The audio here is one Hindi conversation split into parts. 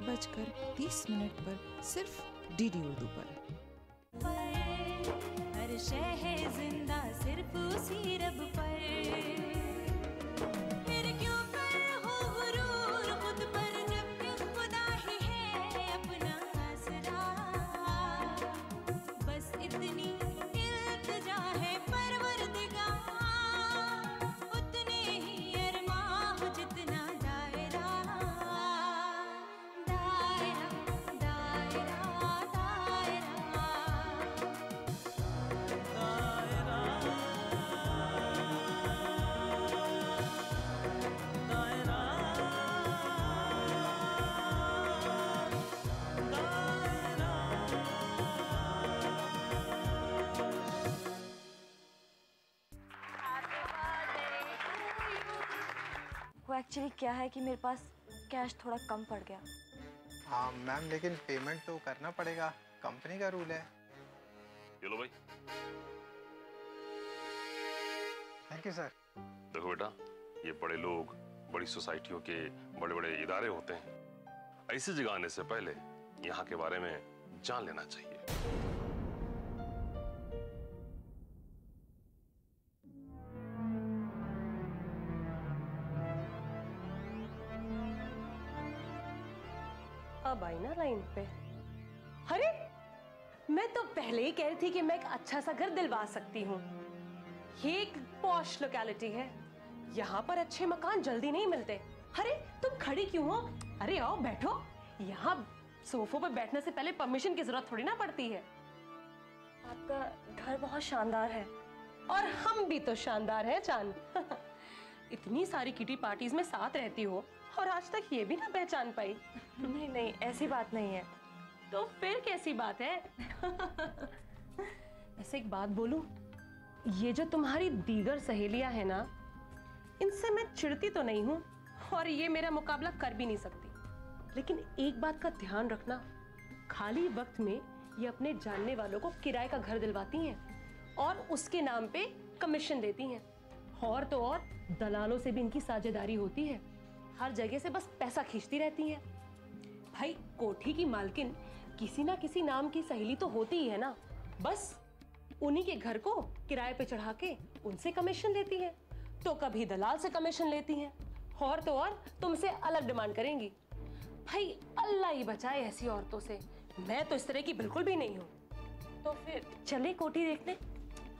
11:30 पर सिर्फ डीडी उर्दू पर। हर शय है जिंदा सिर्फ उसी रब पर। फिर क्यों कर हो गुरूर खुद पर जबकि खुदा ही है अपना आसरा। बस इतनी इल्तिजा है परवरदिगार, उतने ही अरमां हो जितना दायरा। दायरा दायरा दायरा वो एक्चुअली क्या है कि मेरे पास कैश थोड़ा कम पड़ गया। हाँ मैम, लेकिन पेमेंट तो करना पड़ेगा, कंपनी का रूल है। ये लो भाई। Thank you sir. देखो बेटा, ये बड़े लोग, बड़ी सोसाइटियों के बड़े बड़े इदारे होते हैं। ऐसी जगह आने से पहले यहाँ के बारे में जान लेना चाहिए। अब आई ना लाइन पे। अरे मैं तो पहले ही कह रही थी कि मैं एक अच्छा सा घर दिलवा सकती हूँ। ये एक पॉश लोकेलिटी है, यहाँ पर अच्छे मकान जल्दी नहीं मिलते। अरे तुम खड़ी क्यों हो? अरे आओ बैठो। यहाँ सोफों पर बैठने से पहले परमिशन की जरूरत थोड़ी ना पड़ती है। आपका घर बहुत शानदार है। और हम भी तो शानदार हैं चांद। इतनी सारी किटी पार्टीज में साथ रहती हो और आज तक ये भी ना पहचान पाई। नहीं नहीं, ऐसी बात नहीं है। तो फिर कैसी बात है? ऐसे एक बात बोलूं, ये जो तुम्हारी दीगर सहेलियां हैं ना, इनसे मैं चिढ़ती तो नहीं हूं और ये मेरा मुकाबला कर भी नहीं सकती। लेकिन एक बात का ध्यान रखना, खाली वक्त में ये अपने जानने वालों को किराए का घर दिलवाती हैं और उसके नाम पे कमीशन देती हैं। और तो और दलालों से भी इनकी साझेदारी होती है। हर जगह से बस पैसा खींचती रहती हैं। भाई कोठी की मालकिन किसी ना किसी नाम की सहेली तो होती ही है ना, बस उन्हीं के घर को किराए पे चढ़ा के उनसे कमीशन लेती है। तो कभी दलाल से कमीशन लेती हैं और तो और तुमसे अलग डिमांड करेंगी। भाई अल्लाह ही बचाए ऐसी औरतों से। मैं तो इस तरह की बिल्कुल भी नहीं हूँ। तो फिर चले कोठी देखने?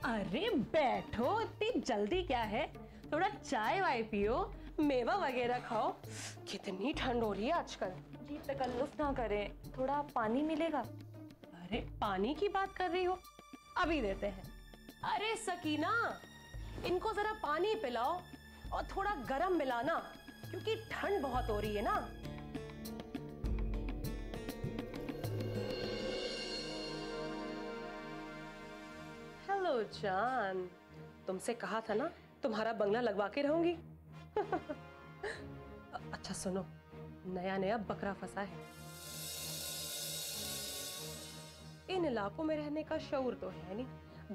अरे बैठो, इतनी जल्दी क्या है? थोड़ा चाय वाय पियो, मेवा वगैरह खाओ। कितनी ठंड हो रही है आजकल। जी तकल्लुफ ना करें, थोड़ा पानी मिलेगा? अरे पानी की बात कर रही हो? अभी देते हैं। अरे सकीना, इनको जरा पानी पिलाओ और थोड़ा गरम मिलाना, क्योंकि ठंड बहुत हो रही है ना। हेलो जान, तुमसे कहा था ना तुम्हारा बंगला लगवा के रहूंगी। अच्छा सुनो, नया नया बकरा फंसा है। इन इलाकों में रहने का शऊर तो है नहीं,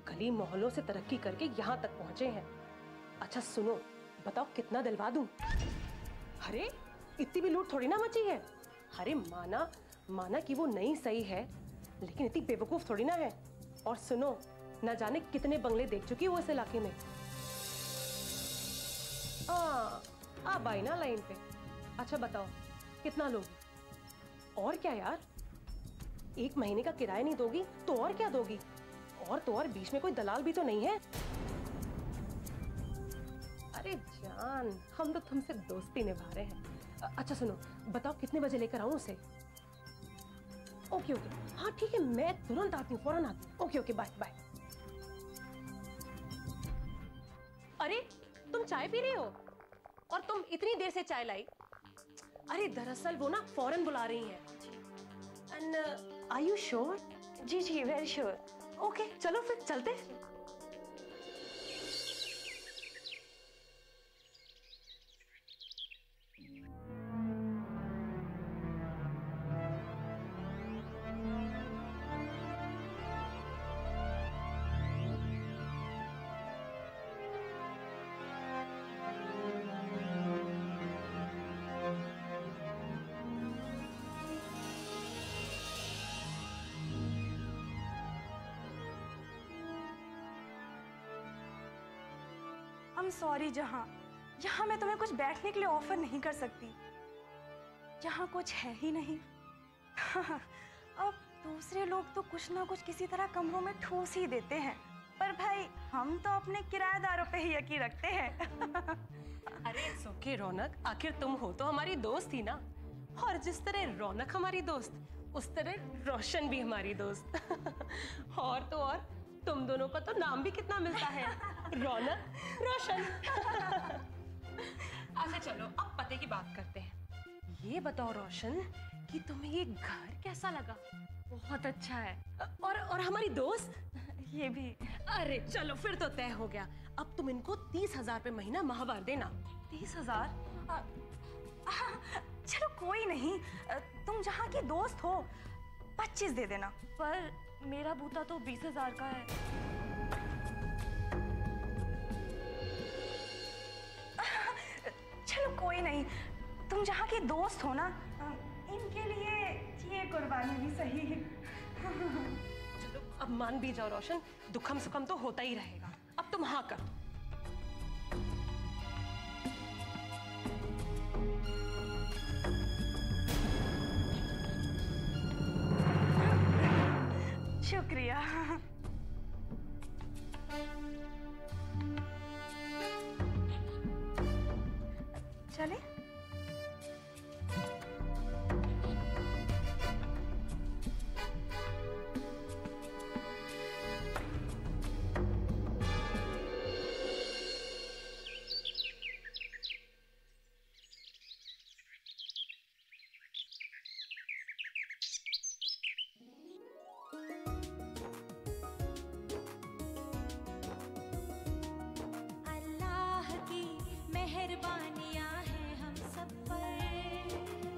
गली मोहल्लों से तरक्की करके यहाँ तक पहुंचे हैं। अच्छा सुनो, बताओ कितना दिलवा दूं? अरे इतनी भी लूट थोड़ी ना मची है। अरे माना माना कि वो नहीं सही है, लेकिन इतनी बेवकूफ थोड़ी ना है। और सुनो, न जाने कितने बंगले देख चुकी वो इस इलाके में। अब आई ना लाइन पे। अच्छा बताओ कितना लोगी? और क्या यार, 1 महीने का किराया नहीं दोगी तो और क्या दोगी? और तो और बीच में कोई दलाल भी तो नहीं है। अरे जान, हम तो तुमसे दोस्ती निभा रहे हैं। अच्छा सुनो, बताओ कितने बजे लेकर आऊं उसे? ओके ओके, हाँ ठीक है, मैं तुरंत आती हूँ, फौरन आती हूँ। Okay okay, bye bye. अरे तुम चाय पी रही हो और तुम इतनी देर से चाय लाई? अरे दरअसल वो ना फौरन बुला रही हैं। And are you sure? जी जी, वेरी श्योर। ओके चलो फिर चलते हैं। सॉरी जहाँ, यहाँ मैं तुम्हें कुछ बैठने के लिए ऑफर नहीं कर सकती, यहाँ कुछ है ही नहीं। अब दूसरे लोग तो कुछ ना कुछ किसी तरह कमरों में ठूस ही देते हैं, पर भाई हम तो अपने किराएदारों पे ही यकीन रखते हैं। अरे ओके रौनक, आखिर तुम हो तो हमारी दोस्त ही ना, और जिस तरह रौनक हमारी दोस्त, उस तरह रोशन भी हमारी दोस्त। और तो और तुम दोनों का तो नाम भी कितना मिलता है, रौनक रोशन। अच्छा चलो अब पते की बात करते हैं। ये बताओ रोशन कि तुम्हें ये घर कैसा लगा? बहुत अच्छा है। और हमारी दोस्त ये भी। अरे चलो फिर तो तय हो गया। अब तुम इनको 30,000 रुपए महीना माहवार देना। 30,000? चलो कोई नहीं, तुम जहाँ की दोस्त हो 25 दे देना। पर मेरा बूता तो 20,000 का है। चलो कोई नहीं, तुम जहाँ की दोस्त हो ना, इनके लिए ये कुर्बानी भी सही है। चलो अब मान भी जाओ रोशन, दुखम सुखम तो होता ही रहेगा। अब तुम हाँ कर दो। शुक्रिया। चले? अल्लाह की मेहरबानियाँ हैं हम सब पर,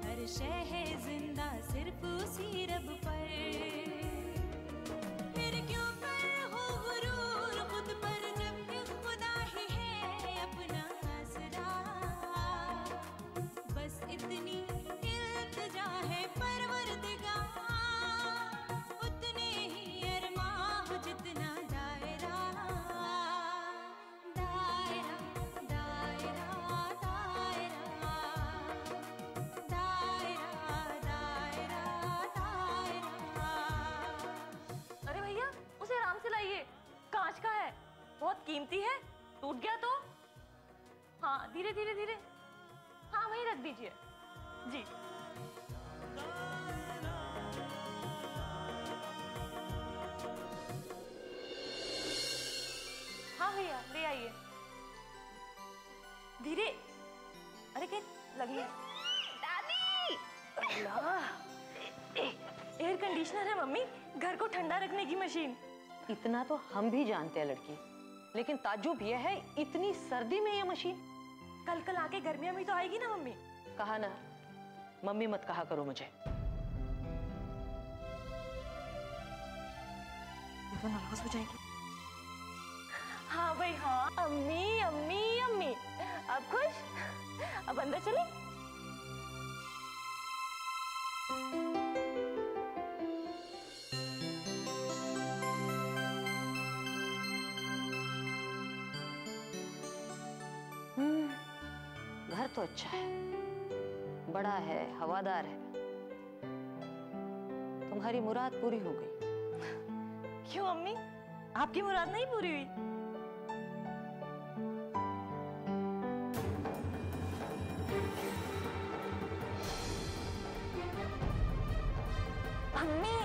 हर शय है जिंदा सिर्फ उसी रब पर। फिर क्यों कर हो गुरूर खुद पर, जबकि खुदा ही है अपना आसरा। बस इतनी इल्तिजा है परवरदिगार, उतने ही अरमां हो जितना दायरा। दायरा दायरा दायरा दायरा दायरा। अरे भैया उसे आराम से लाइए, कांच का है, बहुत कीमती है, टूट गया तो। हाँ धीरे धीरे धीरे, हाँ वहीं रख दीजिए जी। हाँ भैया ले आइए, धीरे। अरे क्या लगी? दादी! एयर कंडीशनर है मम्मी, घर को ठंडा रखने की मशीन। इतना तो हम भी जानते हैं लड़की, लेकिन ताज्जुब यह है इतनी सर्दी में यह मशीन। कल आके गर्मियां भी तो आएगी ना मम्मी। कहा ना, मम्मी मत कहा करो मुझे। तो नाराज हो जाएगी। हाँ भाई हाँ, अम्मी अम्मी अम्मी। अब खुश? अब अंदर चले? घर तो अच्छा है, बड़ा है, हवादार है। तुम्हारी मुराद पूरी हो गई। क्यों अम्मी, आपकी मुराद नहीं पूरी हुई? अम्मी,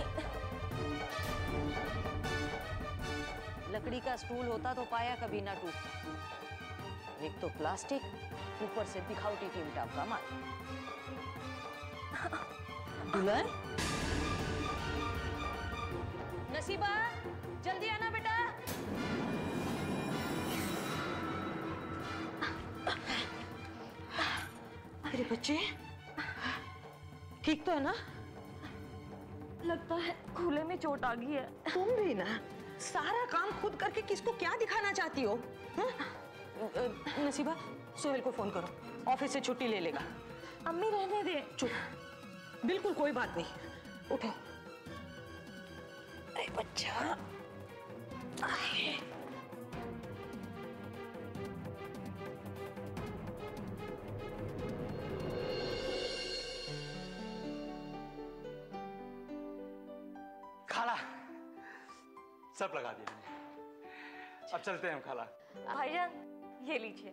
लकड़ी का स्टूल होता तो पाया कभी ना टूटता। एक तो प्लास्टिक, ऊपर से दिखावटी टिमटाप का माल। दुल्हन, नसीबा जल्दी आना बेटा। अरे बच्चे ठीक तो है ना? लगता है खुले में चोट आ गई है। तुम भी ना सारा काम खुद करके किसको क्या दिखाना चाहती हो? नसीबा सोहेल को फोन करो, ऑफिस से छुट्टी ले लेगा। अम्मी रहने दे। चुप, बिल्कुल कोई बात नहीं, उठो। अरे बच्चा, सब लगा दिया मैंने। अब चलते हैं हम खाला। भाईजान ये लीजिए।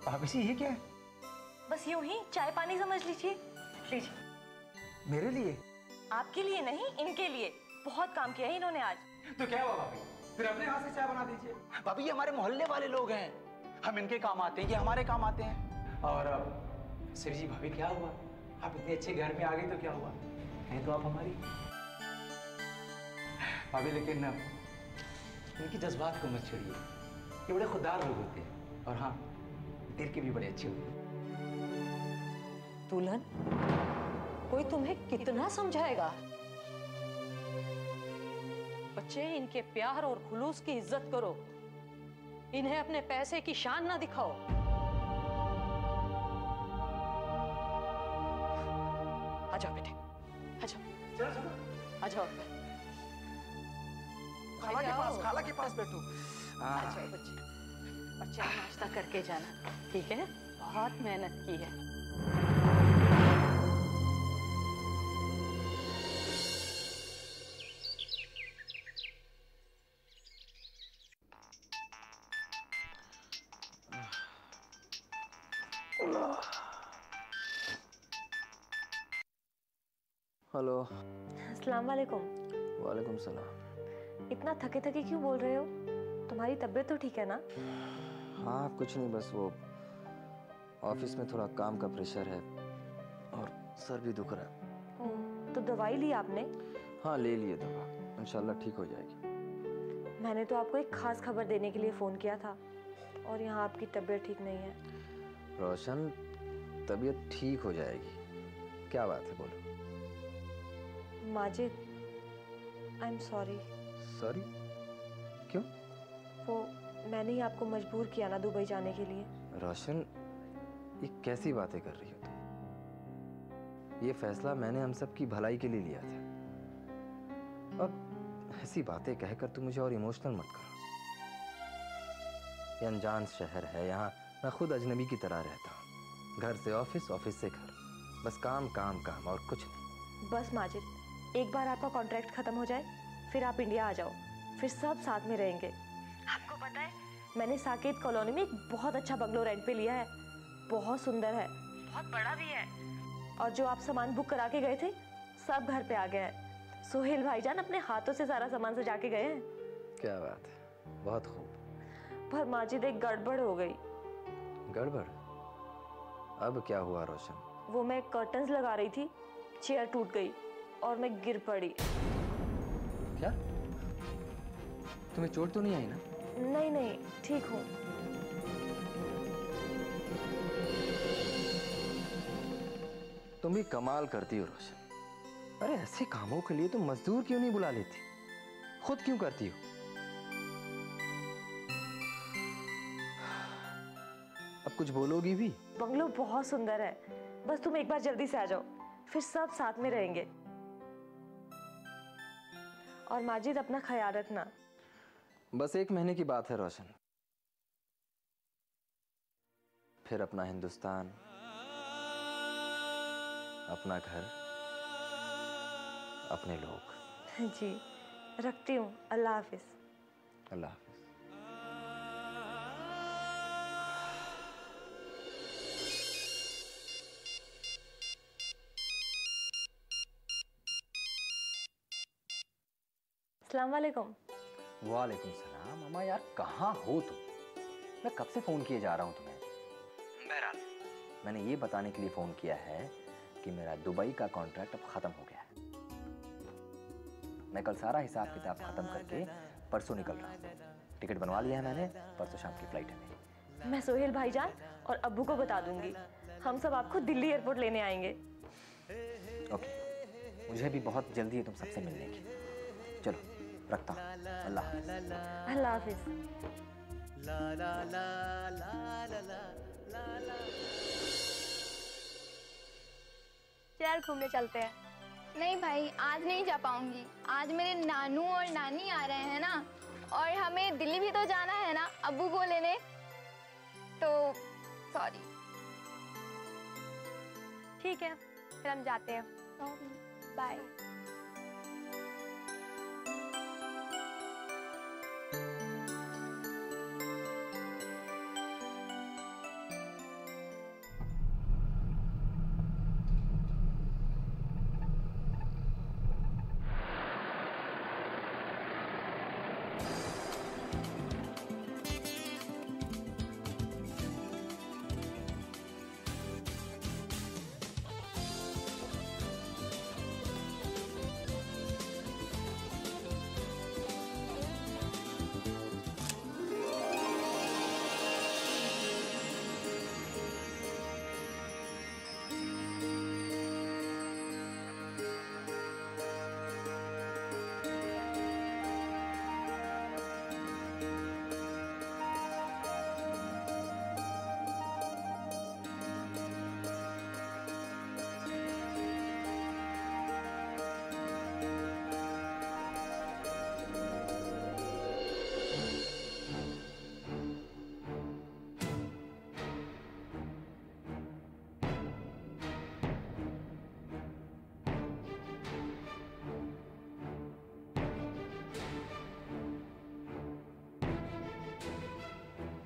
भाभी जी ये क्या है? बस यूं ही चाय पानी समझ लीजिए। लीजिए। मेरे लिए? आपके लिए नहीं, इनके लिए। बहुत काम किया है इन्होंने आज। तो क्या हुआ भाभी, फिर अपने हाथ से चाय बना दीजिए। भाभी ये हमारे मोहल्ले वाले लोग हैं, हम इनके काम आते हैं, ये हमारे काम आते हैं। और सिर जी भाभी क्या हुआ, आप इतने अच्छे घर में आ गए तो क्या हुआ, हैं तो आप हमारी भाभी। लेकिन इनकी जज्बात को मत छेड़िए, ये बड़े खुददार लोग होते हैं। और हाँ, दिल के भी बड़े अच्छे होते हैं। दुल्हन, कोई तुम्हें कितना समझाएगा? बच्चे, इनके प्यार और खुलूस की इज्जत करो, इन्हें अपने पैसे की शान ना दिखाओ। आ जाओ बेटे, आ जाओ। चलो चलो आ जाओ। खाला के पास बैठो। आ जाओ बच्चे, और चाय नाश्ता करके जाना, ठीक है? बहुत मेहनत की है। हेलो। अस्सलाम वालेकुम। वालेकुम सलाम। इतना थके थके क्यों बोल रहे हो? तुम्हारी तबीयत तो ठीक है ना? हाँ कुछ नहीं, बस वो ऑफिस में थोड़ा काम का प्रेशर है और सर भी दुख रहा है। ओह, तो दवाई ली आपने? हाँ ले लिए दवा, इंशाल्लाह ठीक हो जाएगी। मैंने तो आपको एक खास खबर देने के लिए फ़ोन किया था, और यहाँ आपकी तबीयत ठीक नहीं है। रोशन, तबीयत ठीक हो जाएगी, क्या बात है बोलो। Majid, I am sorry. Sorry? क्यों? वो मैंने ही आपको मजबूर किया ना दुबई जाने के लिए। रोशन, ये कैसी बातें कर रही हो तुम? ये फैसला मैंने हम सब की भलाई के लिए लिया था। अब ऐसी बातें कहकर तुम मुझे और इमोशनल मत करो। ये अनजान शहर है, यहाँ मैं खुद अजनबी की तरह रहता हूँ। घर से ऑफिस, ऑफिस से घर, बस काम काम काम और कुछ नहीं। बस माजिद, एक बार आपका कॉन्ट्रैक्ट खत्म हो जाए, फिर आप इंडिया आ जाओ, फिर सब साथ में रहेंगे। आपको पता है, मैंने साकेत कॉलोनी में एक बहुत अच्छा बंगलो रेंट पे लिया है। बहुत सुंदर है, बहुत बड़ा भी है। और जो आप सामान बुक करा के गए थे, सब घर पे आ गया है। सोहेल भाईजान अपने हाथों से सारा सामान सजा के गए हैं। क्या बात है, बहुत खूब। पर माजिद, एक गड़बड़ हो गई। गड़बड़? अब क्या हुआ रोशन? वो मैं कर्टन्स लगा रही थी, चेयर टूट गई और मैं गिर पड़ी। क्या? तुम्हें चोट तो नहीं आई ना? नहीं नहीं, ठीक हूँ। तुम भी कमाल करती हो रोशन। अरे ऐसे कामों के लिए तुम मजदूर क्यों नहीं बुला लेती, खुद क्यों करती हो? अब कुछ बोलोगी भी? बंगलो बहुत सुंदर है, बस तुम एक बार जल्दी से आ जाओ, फिर सब साथ में रहेंगे। और माजिद, अपना ख्याल रखना। बस 1 महीने की बात है रोशन, फिर अपना हिंदुस्तान, अपना घर, अपने लोग। जी, रखती हूँ। अल्लाह हाफिज। अल्लाह हाफिज। अस्सलाम वालेकुम। वालेकुम सलाम। अम्मा यार कहाँ हो तुम? मैं कब से फोन किए जा रहा हूँ तुम्हें। बहरहाल मैंने ये बताने के लिए फोन किया है कि मेरा दुबई का कॉन्ट्रैक्ट अब खत्म हो गया है। मैं कल सारा हिसाब किताब खत्म करके परसों निकल रहा हूँ। टिकट बनवा लिया है मैंने, परसों शाम की फ्लाइट है मेरी। मैं सोहेल भाईजान और अब्बू को बता दूंगी, हम सब आपको दिल्ली एयरपोर्ट लेने आएंगे। ओके, मुझे भी बहुत जल्दी है तुम सबसे मिलने की। चलो रखता हूँ, अल्लाह हाफिज। अल्लाह हाफिज। चल घूमने चलते हैं। नहीं भाई, आज नहीं जा पाऊंगी। आज मेरे नानू और नानी आ रहे हैं ना, और हमें दिल्ली भी तो जाना है ना अब्बू को लेने, तो सॉरी। ठीक है, फिर हम जाते हैं। बाय।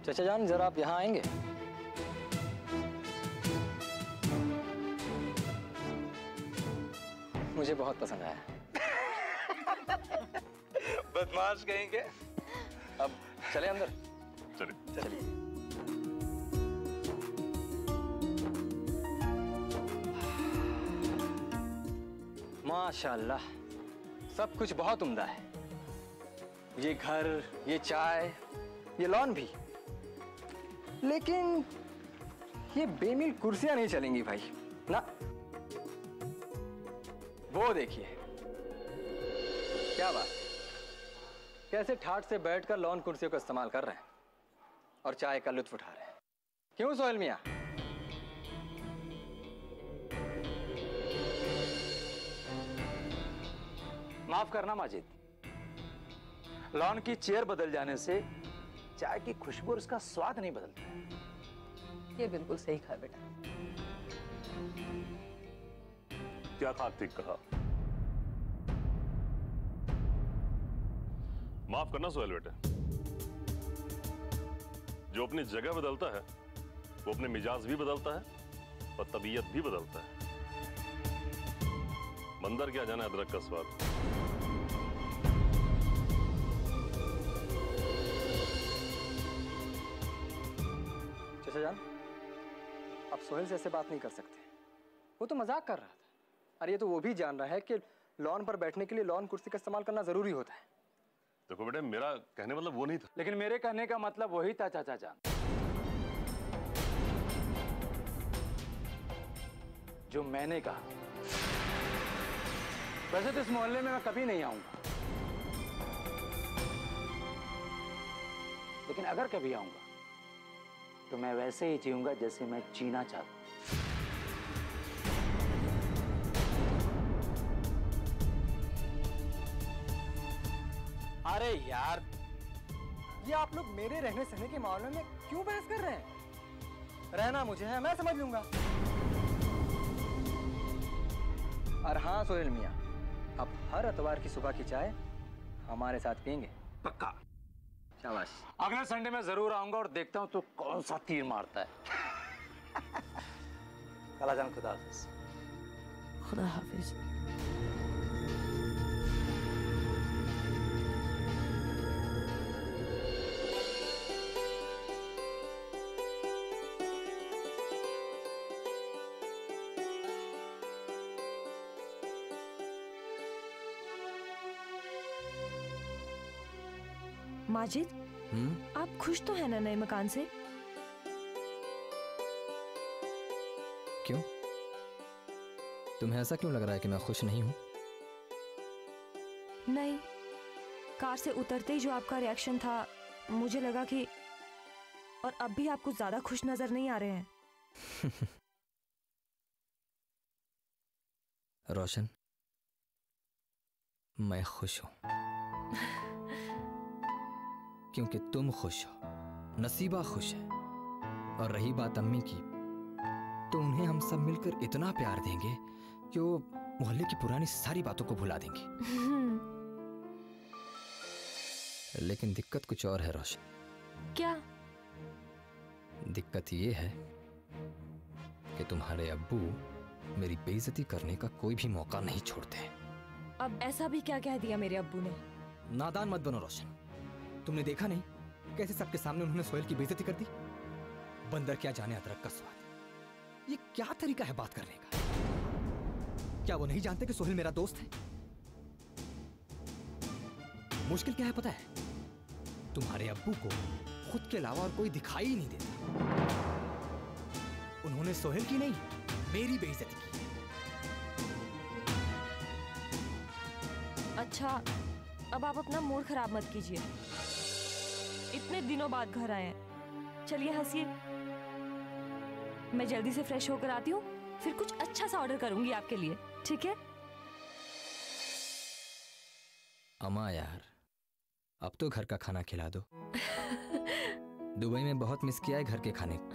चाचा जान, जरा आप यहाँ आएंगे? मुझे बहुत पसंद आया। बदमाश कहेंगे। अब चले अंदर। चलिए चलिए। माशाल्लाह, सब कुछ बहुत उम्दा है। ये घर, ये चाय, ये लॉन भी। लेकिन ये बेमिल कुर्सियां नहीं चलेंगी भाई, ना। वो देखिए, क्या बात, कैसे ठाठ से बैठकर लॉन कुर्सियों का इस्तेमाल कर रहे हैं और चाय का लुत्फ उठा रहे हैं। क्यों सोहेल मियां? माफ करना माजिद, लॉन की चेयर बदल जाने से चाय की खुशबू और उसका स्वाद नहीं बदलता है। ये बिल्कुल सही कहा बेटा। क्या कहा? ठीक कहा। माफ करना सोहेल बेटे, जो अपनी जगह बदलता है वो अपने मिजाज भी बदलता है और तबीयत भी बदलता है। बंदर क्या जाने अदरक का स्वाद। चाचा जान, आप सोहेल से ऐसे बात नहीं कर सकते। वो तो मजाक कर रहा था। अरे ये तो वो भी जान रहा है कि लॉन पर बैठने के लिए लॉन कुर्सी का इस्तेमाल करना जरूरी होता है। देखो बेटे, मेरा कहने मतलब वो नहीं था। लेकिन मेरे कहने का मतलब वही था चाचा जान, जो मैंने कहा। वैसे तो इस मोहल्ले में मैं कभी नहीं आऊंगा, लेकिन अगर कभी आऊंगा तो मैं वैसे ही जीऊंगा जैसे मैं जीना चाहता हूं। अरे यार, ये आप लोग मेरे रहने सहने के मामले में क्यों बहस कर रहे हैं? रहना मुझे है, मैं समझ लूंगा। और हाँ सोहेल मियां, अब हर इतवार की सुबह की चाय हमारे साथ पियेंगे। पक्का। शाबाश। अगले संडे में जरूर आऊंगा और देखता हूं तो कौन सा तीर मारता है। खाला जान, खुदा हाफिज। खुदा हाफिज। माजिद, आप खुश तो हैं ना नए मकान से? क्यों? तुम्हें ऐसा क्यों लग रहा है कि मैं खुश नहीं हूं? नहीं, कार से उतरते ही जो आपका रिएक्शन था, मुझे लगा कि, और अब भी आप कुछ ज्यादा खुश नजर नहीं आ रहे हैं। रोशन, मैं खुश हूं क्योंकि तुम खुश हो, नसीबा खुश है। और रही बात अम्मी की, तो उन्हें हम सब मिलकर इतना प्यार देंगे कि वो मोहल्ले की पुरानी सारी बातों को भुला देंगी। लेकिन दिक्कत कुछ और है रोशन। क्या? दिक्कत ये है कि तुम्हारे अब्बू मेरी बेइज्जती करने का कोई भी मौका नहीं छोड़ते। अब ऐसा भी क्या कह दिया मेरे अब्बू ने? नादान मत बनो रोशन। तुमने देखा नहीं कैसे सबके सामने उन्होंने सोहेल की बेइज्जती कर दी? बंदर क्या जाने अदरक का स्वाद। ये क्या तरीका है बात करने का? क्या वो नहीं जानते कि सोहेल मेरा दोस्त है? मुश्किल क्या है पता है? तुम्हारे अब्बू को खुद के अलावा और कोई दिखाई ही नहीं देता। उन्होंने सोहेल की नहीं, मेरी बेइज्जती की। अच्छा, अब आप अपना मूड खराब मत कीजिए। इतने दिनों बाद घर आए हैं, चलिए हंसिए। मैं जल्दी से फ्रेश होकर आती हूँ, फिर कुछ अच्छा सा ऑर्डर करूंगी आपके लिए, ठीक है? अम्मा यार, अब तो घर का खाना खिला दो। दुबई में बहुत मिस किया है घर के खाने को।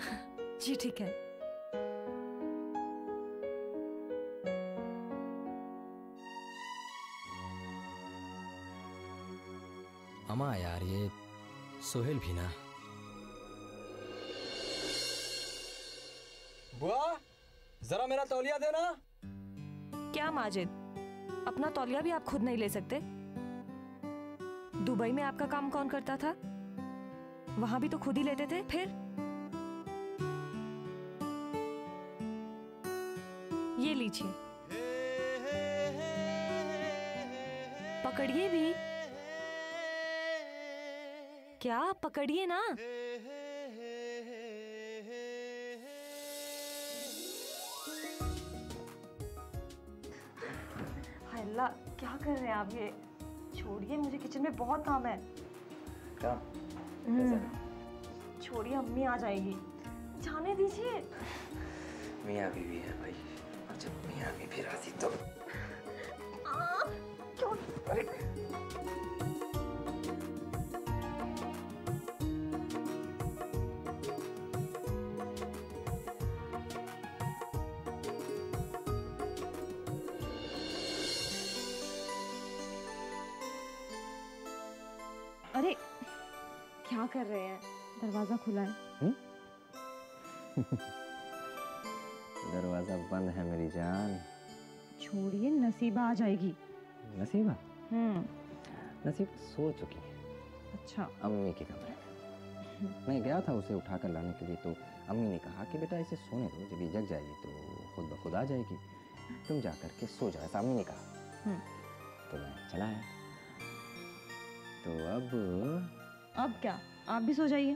जी ठीक है। अम्मा यार, ये सोहेल भी ना। बुआ, जरा मेरा तौलिया देना। क्या माजिद, अपना तौलिया भी आप खुद नहीं ले सकते? दुबई में आपका काम कौन करता था? वहां भी तो खुद ही लेते थे। फिर ये लीजिए, पकड़िए भी। क्या, पकड़िए ना। हाय अल्लाह, क्या कर रहे हैं आप? ये छोड़िए, मुझे किचन में बहुत काम है। क्या? छोड़िए, अम्मी आ जाएगी, जाने दीजिए। मियाँ बीवी है भाई, और जब मियाँ बीवी राजी तो क्यों? अरे क्या कर रहे हैं? दरवाजा खुला है। दरवाजा बंद है मेरी जान। छोड़िए, नसीबा आ जाएगी। नसीबा? नसीब सो चुकी है। अच्छा। अम्मी के कमरे में। मैं गया था उसे उठाकर लाने के लिए, तो अम्मी ने कहा कि बेटा इसे सोने दो, जब ये जग जाएगी तो खुद ब खुद आ जाएगी, तुम जा करके सो जाओ, ऐसा अम्मी ने कहा। तो मैं चला आया। तो अब क्या, आप भी सो जाइए।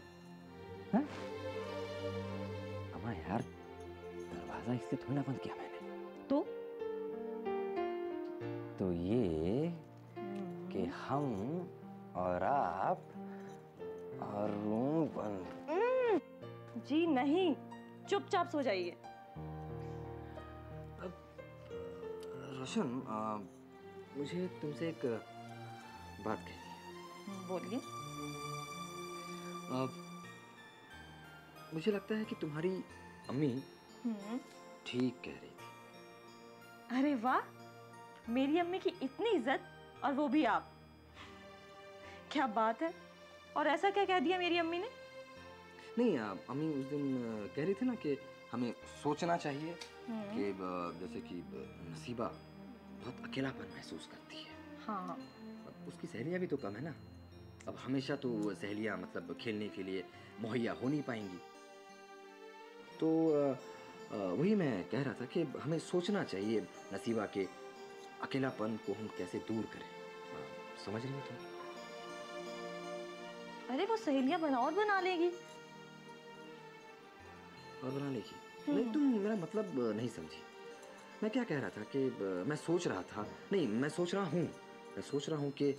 अम्मा यार, दरवाजा इसलिए थोड़ी ना बंद किया मैंने। तो ये कि हम और आप और रूम बंद। जी नहीं, चुपचाप सो जाइए। रोशन, मुझे तुमसे एक बात कहनी है। बोलिए। मुझे लगता है कि तुम्हारी अम्मी ठीक कह रही थी। अरे वाह, मेरी अम्मी की इतनी इज्जत, और वो भी आप। क्या बात है। और ऐसा क्या कह दिया मेरी अम्मी ने? नहीं, अम्मी उस दिन कह रही थी ना कि हमें सोचना चाहिए कि जैसे कि नसीबा बहुत अकेलापन महसूस करती है। हाँ। उसकी सहेलियाँ भी तो कम है ना। अब हमेशा तो सहेलियाँ मतलब खेलने के लिए मुहैया हो नहीं पाएंगी। तो वही मैं कह रहा था कि हमें सोचना चाहिए नसीबा के अकेलापन को हम कैसे दूर करें। समझ रही हो तुम? अरे वो सहेलियाँ बना लेगी। और बना लेगी? नहीं, तुम मेरा मतलब नहीं समझी। मैं क्या कह रहा था कि मैं सोच रहा हूँ कि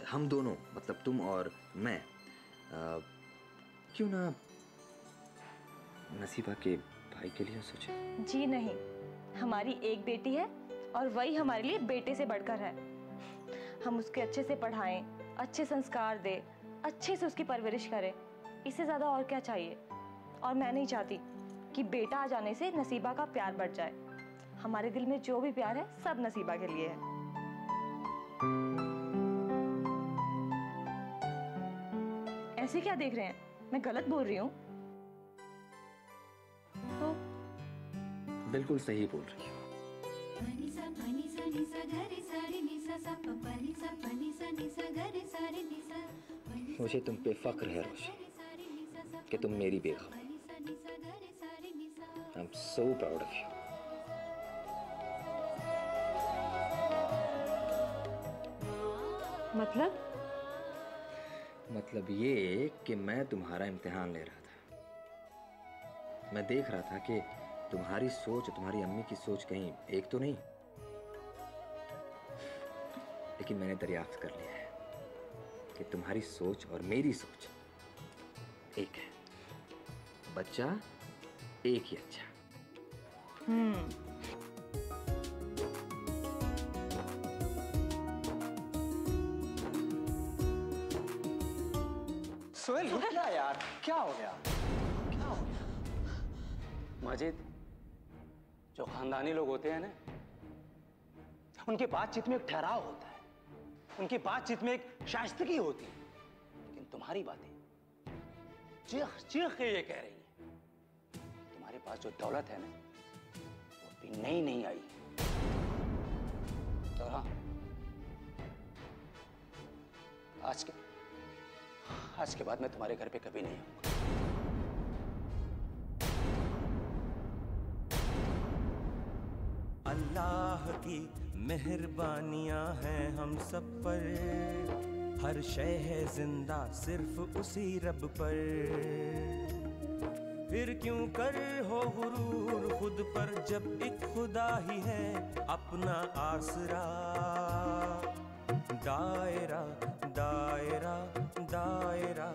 हम दोनों, मतलब तुम और मैं, क्यों ना नसीबा के भाई के लिए सोचें? जी नहीं, हमारी एक बेटी है और वही हमारे लिए बेटे से बढ़कर है। हम उसके अच्छे से पढ़ाएं, अच्छे संस्कार दें, अच्छे से उसकी परवरिश करें, इससे ज़्यादा और क्या चाहिए। और मैं नहीं चाहती कि बेटा आ जाने से नसीबा का प्यार बढ़ जाए। हमारे दिल में जो भी प्यार है सब नसीबा के लिए है। ऐसे क्या देख रहे हैं, मैं गलत बोल रही हूँ? तो बिल्कुल सही बोल रही हो। मुझे तुम पे फख्र है रोशन कि तुम मेरी बेगम हो। I am so proud of you. मतलब ये कि मैं तुम्हारा इम्तिहान ले रहा था। मैं देख रहा था कि तुम्हारी सोच और तुम्हारी अम्मी की सोच कहीं एक तो नहीं, लेकिन मैंने दरियाफ्त कर लिया है कि तुम्हारी सोच और मेरी सोच एक है। बच्चा एक ही अच्छा। सोहेल रुकना यार, क्या हो गया? क्या हो गया? माजिद, जो खानदानी लोग होते हैं ना, उनकी बातचीत में एक ठहराव होता है, उनकी बातचीत में एक शाइस्तगी होती है। लेकिन तुम्हारी बातें चीख चीख के ये कह रही हैं, तुम्हारे पास जो दौलत है ना, वो भी नई नहीं आई। और हाँ, आज के बाद मैं तुम्हारे घर पे कभी नहीं आऊंगा। अल्लाह की मेहरबानियां हैं हम सब पर, हर शय है जिंदा सिर्फ उसी रब पर। फिर क्यों कर हो गुरूर खुद पर, जब एक खुदा ही है अपना आसरा। दायरा दायरा दायरा